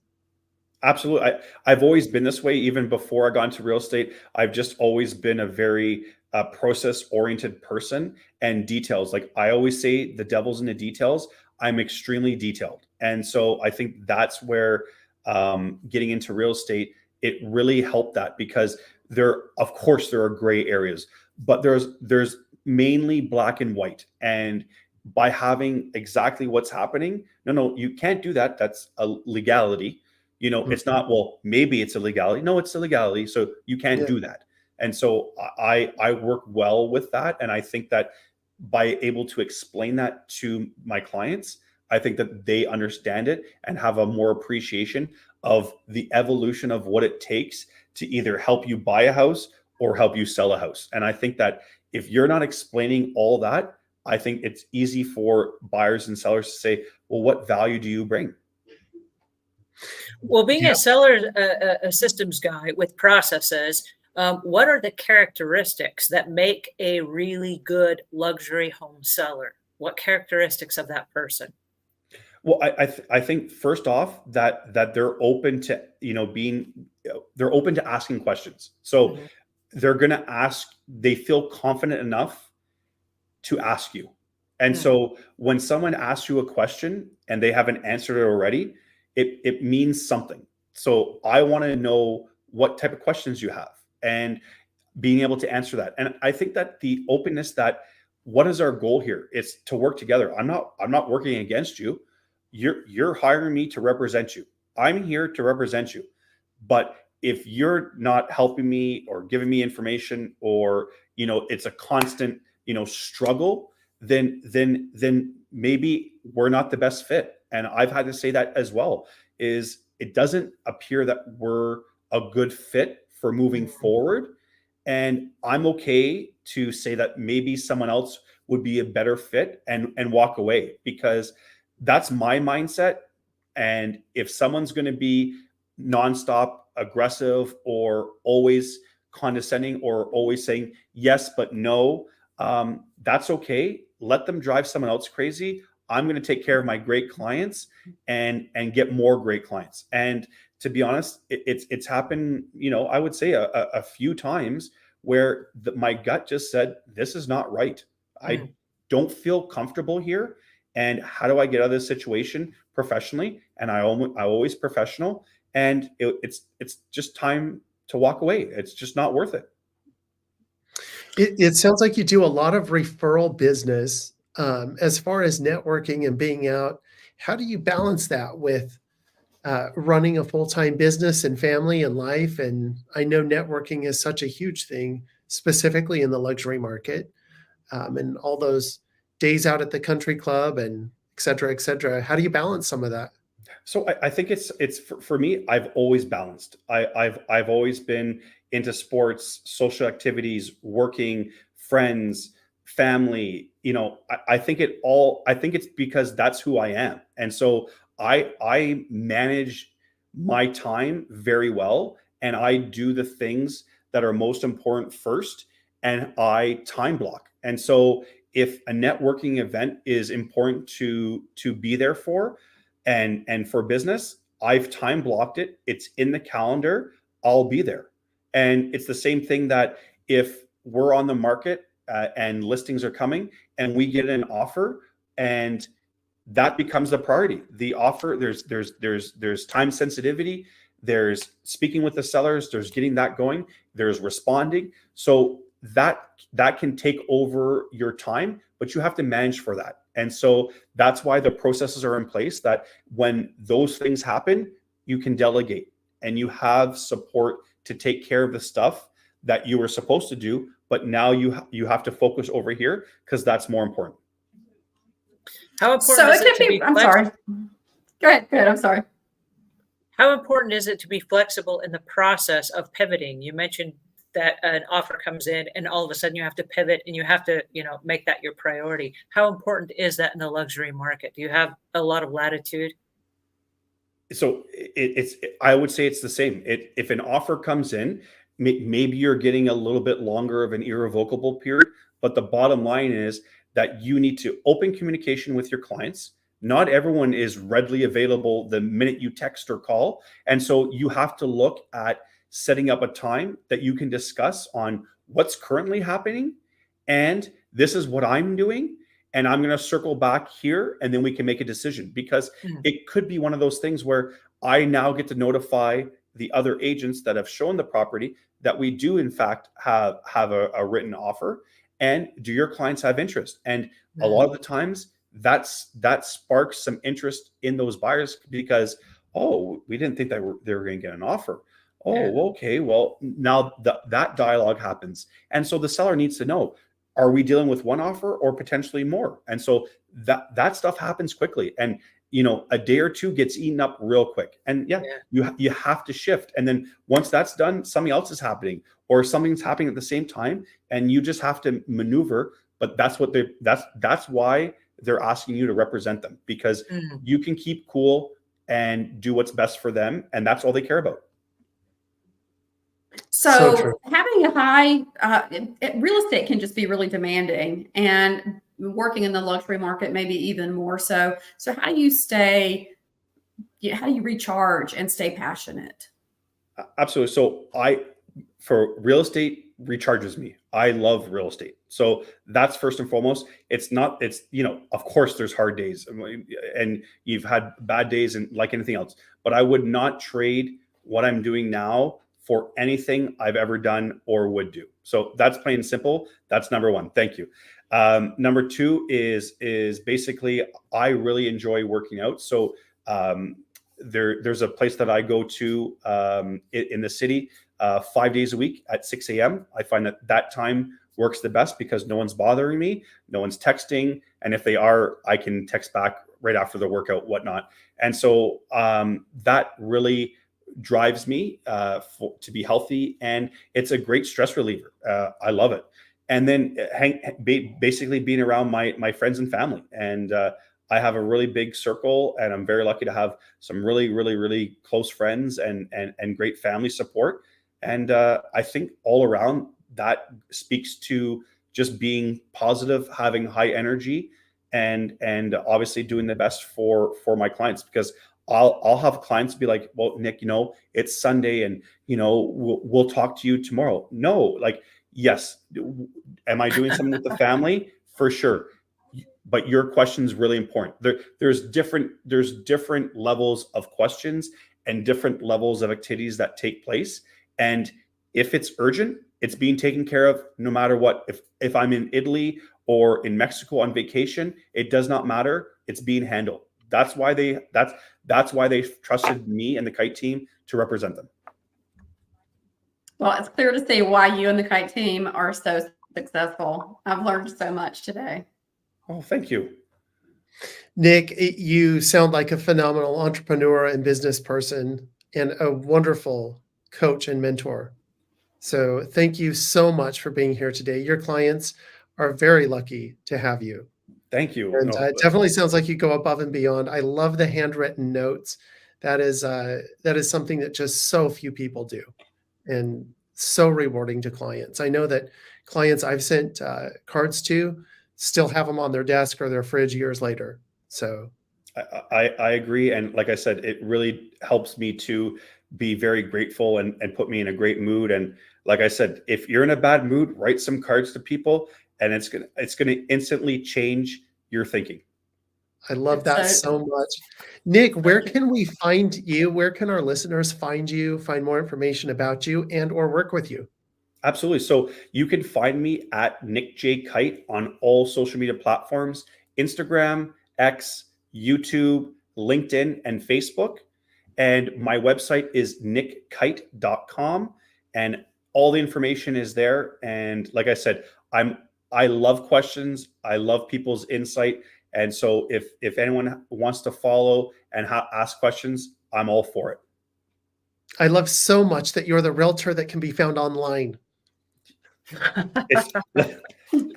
Absolutely. I've always been this way. Even before I got into real estate, I've just always been a very process-oriented person, and details. Like I always say, the devil's in the details. I'm extremely detailed. And so I think that's where getting into real estate, it really helped that, because of course there are gray areas, but there's mainly black and white. And by having exactly what's happening, no, you can't do that. That's a legality. It's not, well, maybe it's a legality. No, it's a legality. So you can't do that. And so I work well with that. And I think that by able to explain that to my clients, I think that they understand it and have a more appreciation of the evolution of what it takes to either help you buy a house or help you sell a house. And I think that if you're not explaining all that, I think it's easy for buyers and sellers to say, well, what value do you bring? Well, being a seller, a systems guy with processes, what are the characteristics that make a really good luxury home seller? What characteristics of that person? Well, I think first off that they're open to they're open to asking questions. So they're going to ask. They feel confident enough to ask you. And so when someone asks you a question and they haven't answered it already, it means something. So I want to know what type of questions you have and being able to answer that. And I think that the openness, that what is our goal here? It's to work together. I'm not working against you. You're hiring me to represent you. I'm here to represent you. But if you're not helping me or giving me information, or it's a constant struggle, then maybe we're not the best fit. And I've had to say that as well, is it doesn't appear that we're a good fit for moving forward. And I'm okay to say that maybe someone else would be a better fit and walk away, because that's my mindset. And if someone's going to be nonstop aggressive or always condescending or always saying yes, but no, that's okay. Let them drive someone else crazy. I'm going to take care of my great clients and get more great clients. And to be honest, it's happened, I would say a few times where my gut just said, this is not right. I don't feel comfortable here. And how do I get out of this situation professionally? And I always professional. And it's just time to walk away. It's just not worth it. It sounds like you do a lot of referral business. As far as networking and being out, how do you balance that with running a full-time business and family and life? And I know networking is such a huge thing, specifically in the luxury market, and all those days out at the country club and et cetera, et cetera. How do you balance some of that? So I think it's for me, I've always balanced. I've always been into sports, social activities, working, friends, family. I think it's because that's who I am. And so I manage my time very well, and I do the things that are most important first, and I time block. And so if a networking event is important to be there for, and for business, I've time blocked it. It's in the calendar. I'll be there. And it's the same thing that if we're on the market and listings are coming and we get an offer and that becomes the priority. The offer, there's time sensitivity, there's speaking with the sellers, there's getting that going, there's responding. So that can take over your time, but you have to manage for that. And so that's why the processes are in place, that when those things happen, you can delegate and you have support to take care of the stuff that you were supposed to do, but now you have to focus over here because that's more important. How important So is it it could to be, be I'm flexible? sorry. Go ahead, I'm sorry. How important is it to be flexible in the process of pivoting? You mentioned that an offer comes in and all of a sudden you have to pivot and you have to, make that your priority. How important is that in the luxury market? Do you have a lot of latitude? So I would say it's the same. If an offer comes in, maybe you're getting a little bit longer of an irrevocable period, but the bottom line is that you need to open communication with your clients. Not everyone is readily available the minute you text or call. And so you have to look at setting up a time that you can discuss on what's currently happening. And this is what I'm doing. And I'm going to circle back here and then we can make a decision, because it could be one of those things where I now get to notify the other agents that have shown the property that we do in fact have a written offer. And do your clients have interest? And a lot of the times that sparks some interest in those buyers because, oh, we didn't think that they were going to get an offer. Oh, okay. Well, now that dialogue happens. And so the seller needs to know, are we dealing with one offer or potentially more? And so that stuff happens quickly. And, a day or two gets eaten up real quick. And you have to shift. And then once that's done, something else is happening or something's happening at the same time. And you just have to maneuver. But that's why they're asking you to represent them, because you can keep cool and do what's best for them. And that's all they care about. So having a high real estate can just be really demanding, and working in the luxury market maybe even more so. So how do you recharge and stay passionate? Absolutely. So for real estate recharges me. I love real estate. So that's first and foremost. Of course there's hard days and you've had bad days and like anything else, but I would not trade what I'm doing now for anything I've ever done or would do. So that's plain and simple. That's number one. Thank you. Number two is basically I really enjoy working out. So there's a place that I go to in the city 5 days a week at 6 a.m. I find that time works the best because no one's bothering me, no one's texting, and if they are, I can text back right after the workout, whatnot. And so that really drives me to be healthy, and it's a great stress reliever. I love it. And then basically being around my friends and family. And I have a really big circle, and I'm very lucky to have some really, really, really close friends and great family support. And I think all around that speaks to just being positive, having high energy, and obviously doing the best for my clients, because I'll have clients be like, well, Nick, it's Sunday and, we'll talk to you tomorrow. No, like, yes. Am I doing something with the family? For sure. But your question is really important. There's different levels of questions and different levels of activities that take place. And if it's urgent, it's being taken care of no matter what. If I'm in Italy or in Mexico on vacation, it does not matter. It's being handled. That's why they trusted me and the Kyte team to represent them. Well, it's clear to see why you and the Kyte team are so successful. I've learned so much today. Oh, thank you. Nick, you sound like a phenomenal entrepreneur and business person and a wonderful coach and mentor. So thank you so much for being here today. Your clients are very lucky to have you. Thank you. And it definitely sounds like you go above and beyond. I love the handwritten notes. That is something that just so few people do, and so rewarding to clients. I know that clients I've sent cards to still have them on their desk or their fridge years later. So I agree. And like I said, it really helps me to be very grateful and put me in a great mood. And like I said, if you're in a bad mood, write some cards to people, and it's gonna instantly change your thinking. I love that so much. Nick, where can we find you? Where can our listeners find you, find more information about you, and or work with you? Absolutely. So you can find me at Nick J. Kyte on all social media platforms: Instagram, X, YouTube, LinkedIn, and Facebook. And my website is nickkyte.com. And all the information is there. And like I said, I love questions. I love people's insight. And so if anyone wants to follow and ask questions, I'm all for it. I love so much that you're the realtor that can be found online.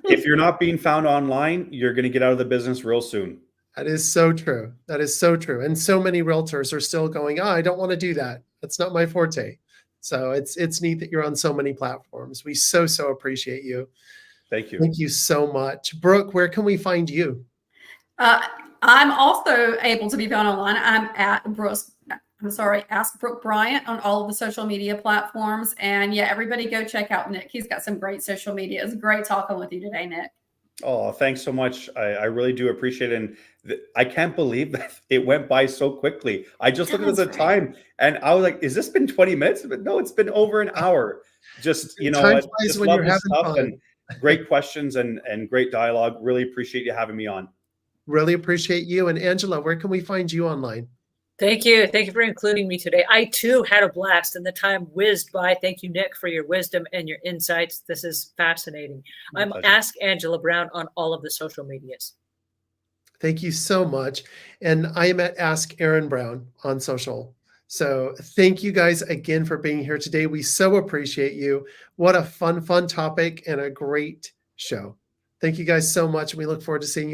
If you're not being found online, you're going to get out of the business real soon. That is so true. That is so true. And so many realtors are still going, oh, I don't want to do that. That's not my forte. So it's neat that you're on so many platforms. We so appreciate you. Thank you. Thank you so much. Brooke, where can we find you? I'm also able to be found online. I'm at Ask Brooke Bryant on all of the social media platforms. And yeah, everybody go check out Nick. He's got some great social media. It's great talking with you today, Nick. Oh, thanks so much. I really do appreciate it. And I can't believe that it went by so quickly. I just looked at the time and I was like, is this been 20 minutes? But no, it's been over an hour. Just, you know, just when love you're this having stuff fun. and great questions and great dialogue. Really appreciate you having me on. Really appreciate you. And Angela, where can we find you online? Thank you. Thank you for including me today. I too had a blast and the time whizzed by. Thank you, Nick, for your wisdom and your insights. This is fascinating. My I'm pleasure. Ask Angela Brown on all of the social medias. Thank you so much. And I am at Ask Aaron Brown on social. So thank you guys again for being here today. We so appreciate you. What a fun topic and a great show. Thank you guys so much. We look forward to seeing you